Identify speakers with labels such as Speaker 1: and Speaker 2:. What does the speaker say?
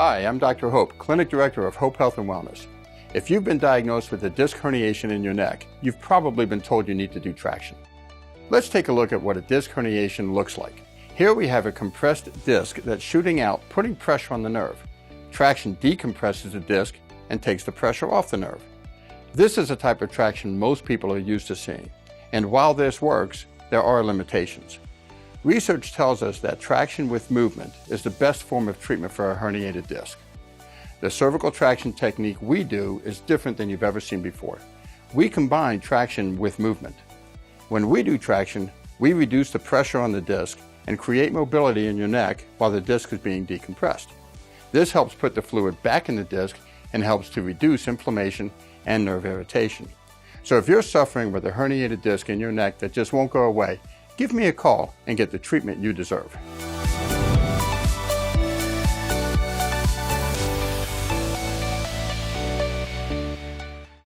Speaker 1: Hi, I'm Dr. Hope, Clinic Director of Hope Health and Wellness. If you've been diagnosed with a disc herniation in your neck, you've probably been told you need to do traction. Let's take a look at what a disc herniation looks like. Here we have a compressed disc that's shooting out, putting pressure on the nerve. Traction decompresses the disc and takes the pressure off the nerve. This is a type of traction most people are used to seeing. And while this works, there are limitations. Research tells us that traction with movement is the best form of treatment for a herniated disc. The cervical traction technique we do is different than you've ever seen before. We combine traction with movement. When we do traction, we reduce the pressure on the disc and create mobility in your neck while the disc is being decompressed. This helps put the fluid back in the disc and helps to reduce inflammation and nerve irritation. So if you're suffering with a herniated disc in your neck that just won't go away, give me a call and get the treatment you deserve.